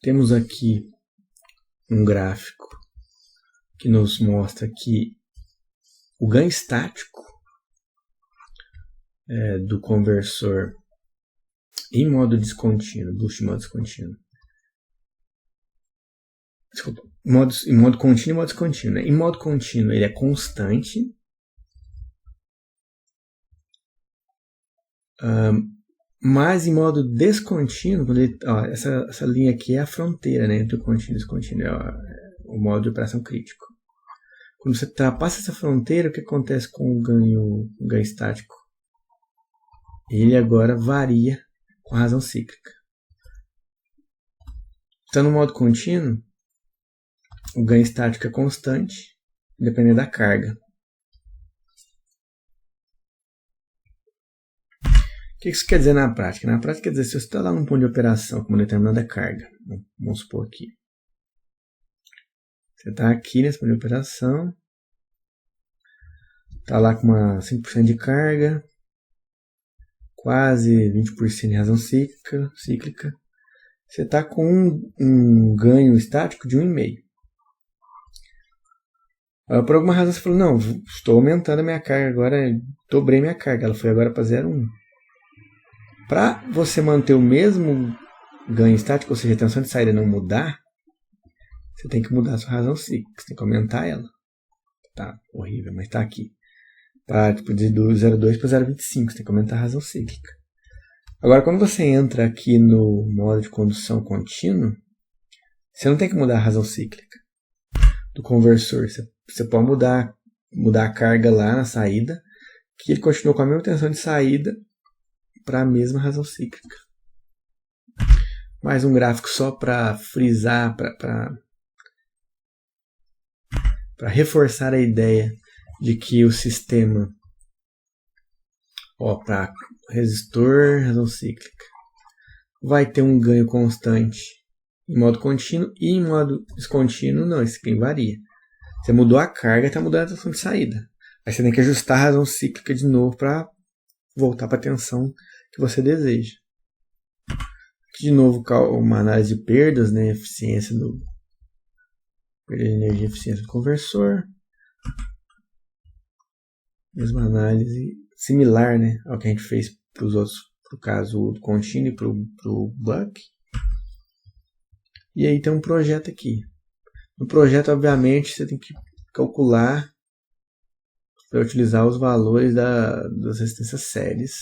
temos aqui um gráfico que nos mostra que o ganho estático do conversor em modo descontínuo, boost em modo descontínuo, desculpa, em modo contínuo e modo descontínuo, né? Em modo contínuo ele é constante, mas em modo descontínuo, quando ele, essa linha aqui é a fronteira, né, entre o contínuo e o descontínuo, é o modo de operação crítico. Quando você ultrapassa essa fronteira, o que acontece com o ganho estático? Ele agora varia com a razão cíclica. Então, no modo contínuo, o ganho estático é constante, dependendo da carga. O que isso quer dizer na prática? Na prática quer dizer, se você está lá num ponto de operação com uma determinada carga, vamos supor aqui. Você está aqui nesse ponto de operação, está lá com uma 5% de carga, quase 20% de razão cíclica. Você está com um ganho estático de 1,5. Por alguma razão você falou, não, estou aumentando a minha carga agora, dobrei minha carga, ela foi agora para 0,1. Para você manter o mesmo ganho estático, ou seja, a tensão de saída não mudar, você tem que mudar a sua razão cíclica, você tem que aumentar ela. Tá horrível, mas está aqui. Tá, tipo, de 0,2 para 0,25, você tem que aumentar a razão cíclica. Agora, quando você entra aqui no modo de condução contínuo, você não tem que mudar a razão cíclica do conversor. Você pode mudar a carga lá na saída, que ele continua com a mesma tensão de saída para a mesma razão cíclica. Mais um gráfico só para frisar, para reforçar a ideia de que o sistema, para resistor, razão cíclica, vai ter um ganho constante em modo contínuo e em modo descontínuo não, esse ganho varia. Você mudou a carga, está mudando a tensão de saída. Aí você tem que ajustar a razão cíclica de novo para voltar para a tensão que você deseja. Aqui de novo uma análise de perdas, né, perda de energia e eficiência do conversor. Mesma análise similar, né, ao que a gente fez para os outros, para o caso do contínuo e para o buck. E aí tem um projeto aqui. No projeto, obviamente, você tem que calcular para utilizar os valores das resistências séries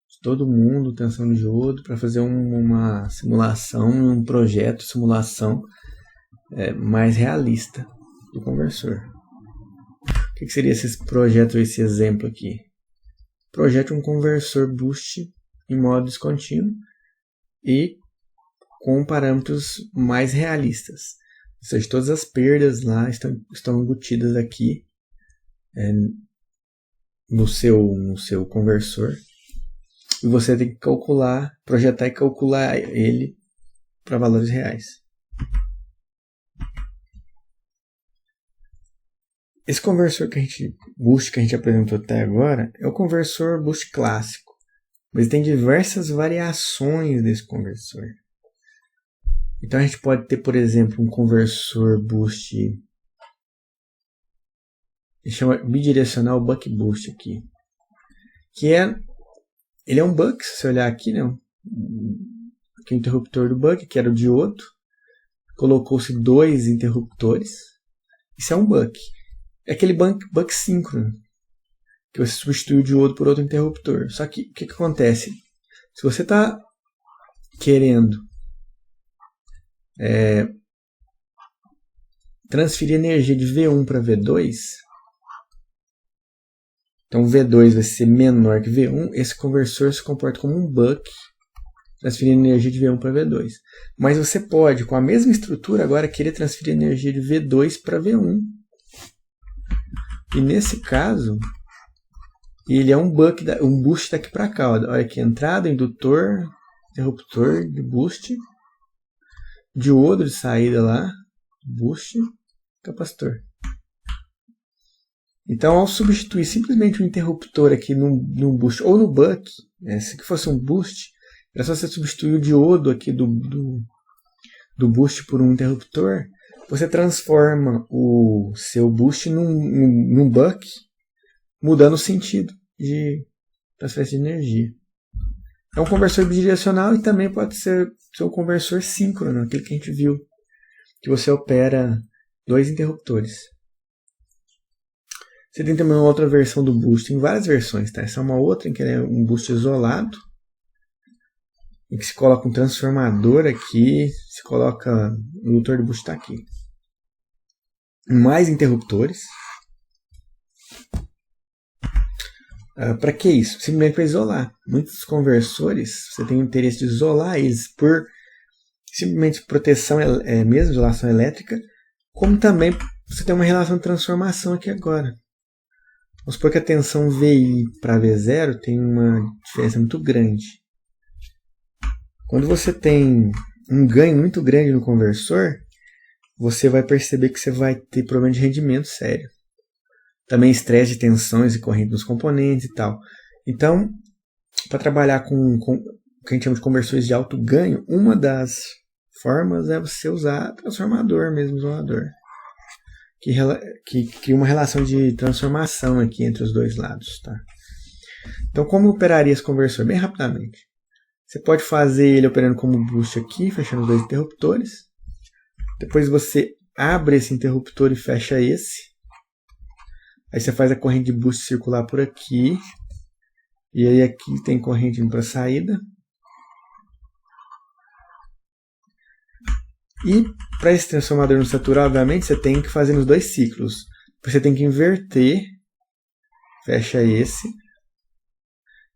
de todo mundo, tensão de diodo, para fazer uma simulação, um projeto de simulação mais realista do conversor. O que seria esse projeto, esse exemplo aqui? Projete um conversor boost em modo descontínuo e com parâmetros mais realistas. Ou seja, todas as perdas lá estão embutidas aqui no seu conversor. E você tem que projetar e calcular ele para valores reais. Esse conversor boost que a gente apresentou até agora é o conversor boost clássico. Mas tem diversas variações desse conversor. Então a gente pode ter, por exemplo, um conversor boost, ele chama bidirecional buck boost aqui, que ele é um buck, se você olhar aqui, né? Aqui é o interruptor do buck, que era o diodo, colocou-se 2 interruptores, isso é um buck. É aquele buck síncrono, que você substitui o diodo por outro interruptor. Só que o que acontece? Se você está querendo transferir energia de V1 para V2, então V2 vai ser menor que V1, esse conversor se comporta como um buck, transferindo energia de V1 para V2. Mas você pode, com a mesma estrutura, agora querer transferir energia de V2 para V1. E nesse caso, ele é um boost daqui para cá. Olha aqui, entrada, indutor, interruptor de boost, diodo de saída lá, boost, capacitor. Então, ao substituir simplesmente um interruptor aqui no boost ou no buck, se que fosse um boost, É só você substituir o diodo aqui do boost por um interruptor, você transforma o seu boost num buck, mudando o sentido de transferência de energia. É um conversor bidirecional e também pode ser um conversor síncrono, aquele que a gente viu, que você opera 2 interruptores. Você tem também uma outra versão do boost, tem várias versões, tá? Essa é uma outra em que é um boost isolado, em que se coloca um transformador aqui, se coloca o indutor de boost está aqui. Mais interruptores. Para que isso? Simplesmente para isolar. Muitos conversores, você tem o interesse de isolar eles por simplesmente proteção, mesmo isolação elétrica, como também você tem uma relação de transformação aqui agora. Vamos supor que a tensão VI para V0 tem uma diferença muito grande. Quando você tem um ganho muito grande no conversor, você vai perceber que você vai ter problema de rendimento sério. Também estresse de tensões e corrente nos componentes e tal. Então, para trabalhar com o que a gente chama de conversores de alto ganho, uma das formas é você usar transformador mesmo, isolador. Que cria uma relação de transformação aqui entre os dois lados. Tá? Então, como operaria esse conversor? Bem rapidamente. Você pode fazer ele operando como boost aqui, fechando os 2 interruptores. Depois você abre esse interruptor e fecha esse. Aí você faz a corrente de boost circular por aqui. E aí aqui tem corrente indo para a saída. E para esse transformador não saturar, obviamente, você tem que fazer nos 2 ciclos. Você tem que inverter. Fecha esse.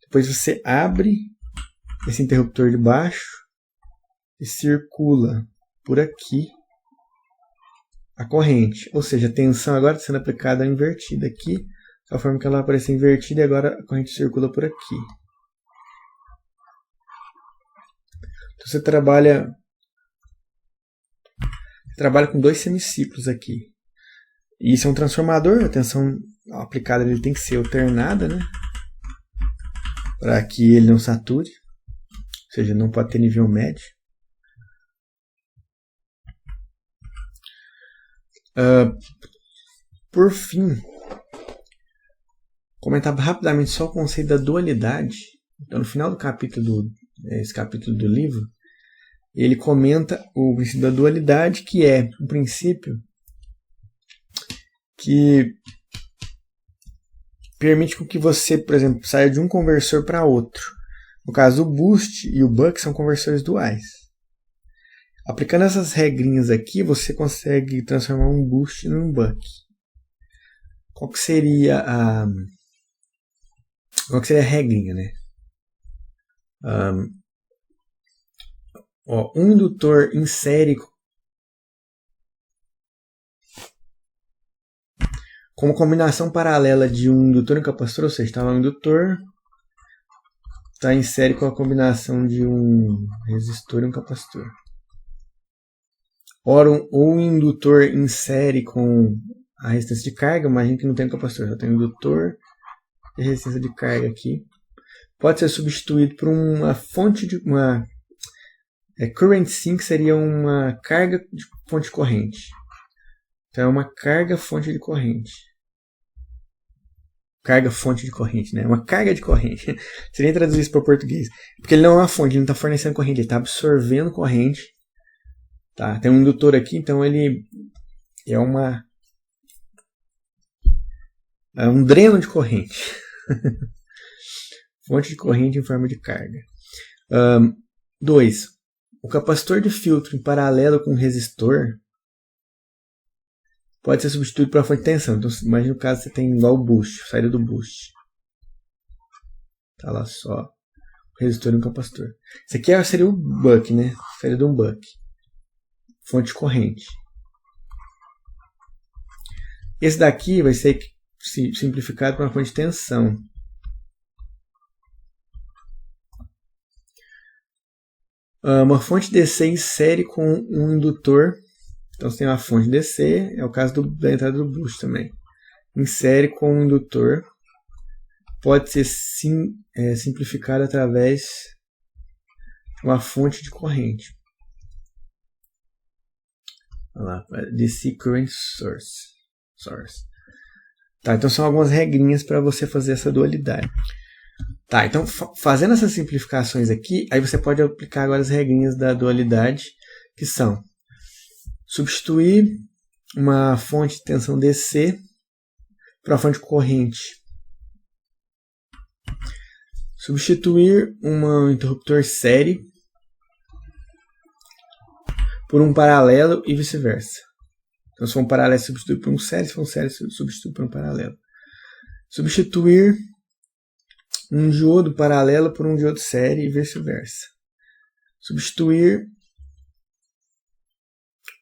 Depois você abre esse interruptor de baixo e circula por aqui a corrente. Ou seja, a tensão agora está sendo aplicada invertida aqui, da forma que ela vai aparecer invertida e agora a corrente circula por aqui. Então você trabalha com 2 semiciclos aqui. E isso é um transformador, a tensão aplicada ele tem que ser alternada, né? Para que ele não sature. Ou seja, não pode ter nível médio. Por fim, comentar rapidamente só o conceito da dualidade. Então, no final do capítulo, esse capítulo do livro, ele comenta o princípio da dualidade, que é um princípio que permite que você, por exemplo, saia de um conversor para outro. No caso, o boost e o buck são conversores duais. Aplicando essas regrinhas aqui, você consegue transformar um boost num buck. Qual que seria a regrinha, né? Um indutor em série como combinação paralela de um indutor e um capacitor, ou seja, está lá um indutor, está em série com a combinação de um resistor e um capacitor. Ora, ou um indutor em série com a resistência de carga, imagina que não tem um capacitor, só tem um indutor e resistência de carga aqui. Pode ser substituído por uma fonte de current sink, seria uma carga de fonte de corrente. Então é uma carga fonte de corrente. Carga fonte de corrente, né? Uma carga de corrente. Você nem traduzir isso para o português. Porque ele não é uma fonte, ele não está fornecendo corrente, ele está absorvendo corrente. Tá? Tem um indutor aqui, então ele é um dreno de corrente. Fonte de corrente em forma de carga. 2. O capacitor de filtro em paralelo com o resistor pode ser substituído por uma fonte de tensão. Então, imagina o caso, você tem igual o boost, saída do boost. Tá lá só o resistor e um capacitor. Isso aqui seria o buck, né? Saída de um buck. Fonte de corrente. Esse daqui vai ser simplificado para uma fonte de tensão. Uma fonte DC em série com um indutor. Então você tem uma fonte DC, é o caso da entrada do boost também. Em série com um indutor. Pode ser simplificado através uma fonte de corrente. Olha lá, DC Current Source. Tá, então são algumas regrinhas para você fazer essa dualidade. Tá, então fazendo essas simplificações aqui, aí você pode aplicar agora as regrinhas da dualidade, que são substituir uma fonte de tensão DC para uma fonte de corrente. Substituir um interruptor série por um paralelo e vice-versa. Então, se for um paralelo, substituir por um série. Se for um série, substituir por um paralelo. Substituir um diodo paralelo por um diodo série e vice-versa. Substituir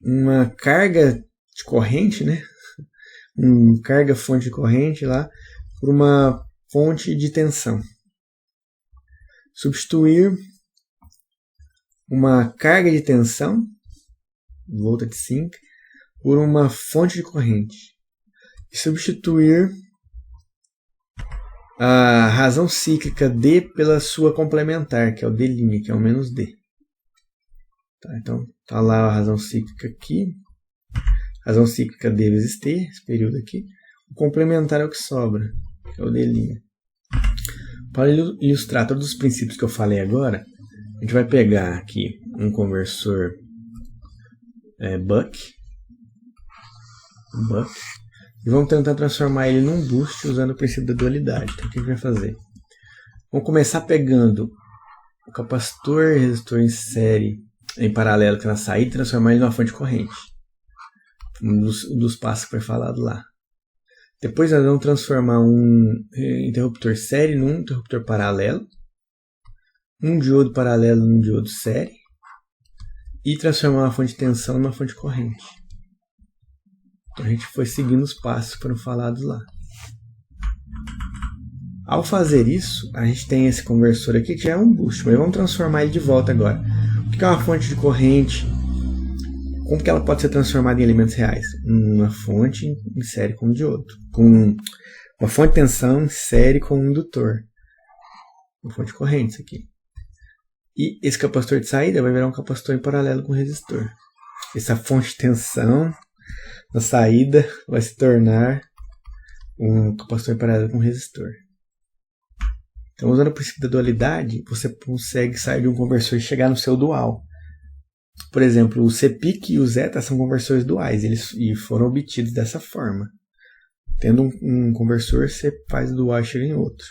uma carga de corrente, né? Carga fonte de corrente lá, por uma fonte de tensão. Substituir uma carga de tensão, voltage sink, por uma fonte de corrente. E substituir a razão cíclica D pela sua complementar, que é o D', que é o menos D. Tá, então, tá lá a razão cíclica aqui. Razão cíclica D vezes T, esse período aqui. O complementar é o que sobra, que é o D'. Para ilustrar todos os princípios que eu falei agora, a gente vai pegar aqui um conversor Buck, e vamos tentar transformar ele num boost usando o princípio da dualidade. Então, o que a gente vai fazer? Vamos começar pegando o capacitor e resistor em série em paralelo que é na saída e transformar ele numa fonte de corrente. Um dos passos que foi falado lá. Depois nós vamos transformar um interruptor série num interruptor paralelo, um diodo paralelo num diodo série e transformar uma fonte de tensão numa fonte de corrente. Então a gente foi seguindo os passos que foram falados lá. Ao fazer isso, a gente tem esse conversor aqui que já é um boost, mas vamos transformar ele de volta agora. O que é uma fonte de corrente? Como que ela pode ser transformada em elementos reais? Uma fonte em série com um diodo. Com uma fonte de tensão em série com um indutor. Uma fonte de corrente, isso aqui. E esse capacitor de saída vai virar um capacitor em paralelo com o resistor. Essa fonte de tensão na saída vai se tornar um capacitor em paralelo com o resistor. Então, usando o princípio da dualidade, você consegue sair de um conversor e chegar no seu dual. Por exemplo, o CPIC e o Zeta são conversores duais e foram obtidos dessa forma. Tendo um conversor, você faz dual e chega em outro.